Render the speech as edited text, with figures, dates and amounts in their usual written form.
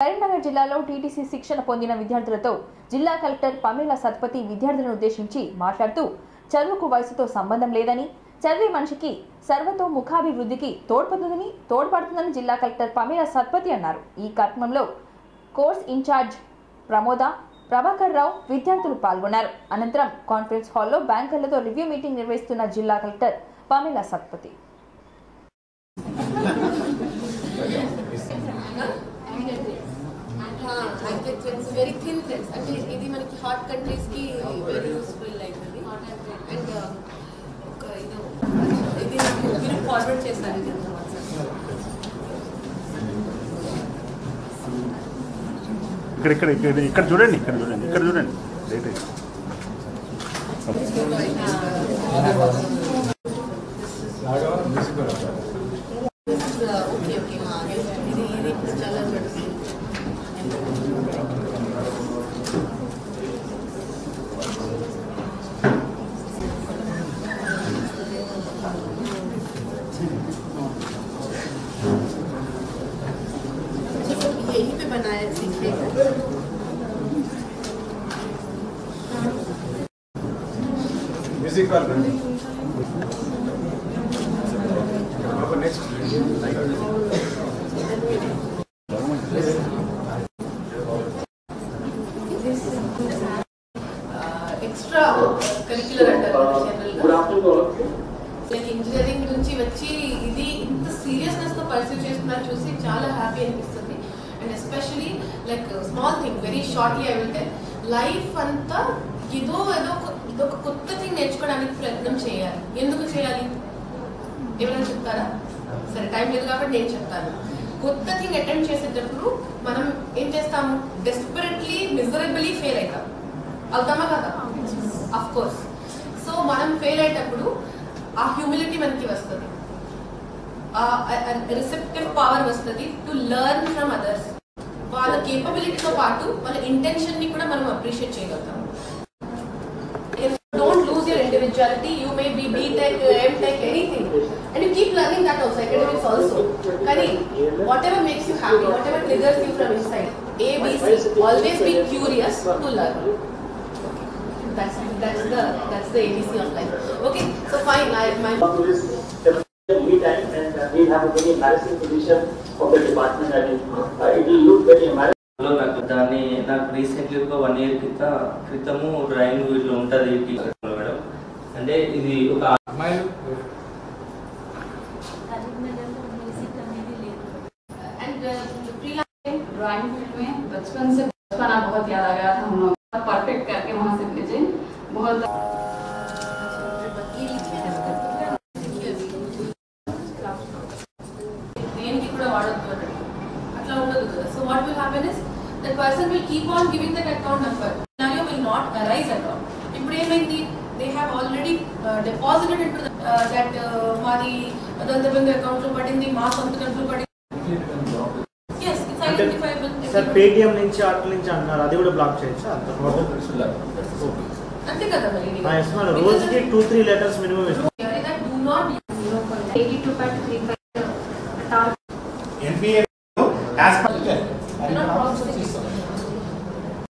కరీంనగర్ జిల్లాలో టీటీసీ శిక్షణ పొందిన విద్యార్థులతో జిల్లా కలెక్టర్ పమేలా సత్పతి విద్యార్థులను ఉద్దేశించి మాట్లాడుతూ చదువుకు వయసుతో సంబంధం లేదని చదివే మనిషికి సర్వతోముఖాభివృద్ధికి తోడ్పడుతుందని జిల్లా కలెక్టర్ పమేలా సత్పతి అన్నారు. ఈ కార్యక్రమంలో కోర్స్ ఇన్ఛార్జ్ ప్రమోద ప్రభాకర్ రావు విద్యార్థులు పాల్గొన్నారు. అనంతరం కాన్ఫరెన్స్ హాల్లో బ్యాంకర్లతో రివ్యూ మీటింగ్ నిర్వహిస్తున్న జిల్లా collector Pamela Satpathy it's very thin threads. అంటే ఇది మనకి హాట్ కంట్రీస్ కి వెరీ యూస్ఫుల్ అవుతుంది. అండ్ ఒక ఇది మీరు ఫార్వర్డ్ చేస్తారు. ఇక్కడ చూడండి లేట్ यही पे बनाया सीखने का म्यूजिक वाला नेक्स्ट एक्स्ट्रा करिकुलर अंటారు లైక్ ఇంజనీరింగ్ నుంచి వచ్చి ఇది ఇంత సీరియస్నెస్ తో పర్సూ చేస్తున్నారు చూసి చాలా హ్యాపీ అనిపిస్తుంది. And especially like small thing very shortly I will tell life అంతా ఇదొక కొత్త థింగ్ నేర్చుకోవడానికి ప్రయత్నం చేయాలి. ఎందుకు చేయాలి ఎవరైనా చెప్తారా? సరే టైం లేదు కాబట్టి నేను చెప్తాను. కొత్త థింగ్ అటెంప్ట్ చేసేటప్పుడు మనం ఏం చేస్తాము? డెస్పరేట్లీ మిజరబుల్లీ ఫెయిల్ అవుతామా కదా? Of course. సో మనం ఫెయిల్ అయ్యేటప్పుడు ఆ హ్యూమిలిటీ మనకి వస్తుంది, రిసెప్టివ్ పవర్ వస్తుంది టు లెర్న్ ఫ్రమ్ అదర్స్. వాళ్ళ కేపబిలిటీతో పాటు వాళ్ళ ఇంటెన్షన్ ని కూడా మనం అప్రిషియేట్ చేయగలుగుతాం. Don't lose your individuality. You may be B.Tech, M.Tech, anything, and you keep learning that also, academics also. Kani, whatever makes you happy, whatever triggers you from inside, A, B, C. Always be curious to learn. That's the ABC of life. Okay, so fine. My lead time and we have a very embarrassing position of the department. I mean, it will look very embarrassing. నాకు recently ఒక 1 year క్రితము drawing ఇట్లా ఉంటుంది madam. అంటే ఇది ఒక drawing field में बचपन से बचपना बहुत याद आ गया था. हम लोग परफेक्ट करके वहाँ से भेजे. बहुत దేనికి కూడా వాడొద్దు అంటే అట్లా ఉండదు కదా. So what will happen is that person will keep on giving that account number. Scenario will not arise at all. ఇప్పుడు ఏమైంది? They have already deposited into that మాది దళిత అకౌంట్ లో పడింది, మా సొంత కంట్లో పడింది. yes it's identifiable. Sir Paytm నుంచి అట్ల నుంచి అంటున్నారు, అది కూడా బ్లాక్ చేయొచ్చా? అంతే కదా మరి. రోజుకి 2-3 లెటర్స్ మినిమం ఇస్తాం. that do not 82.35 NBA as per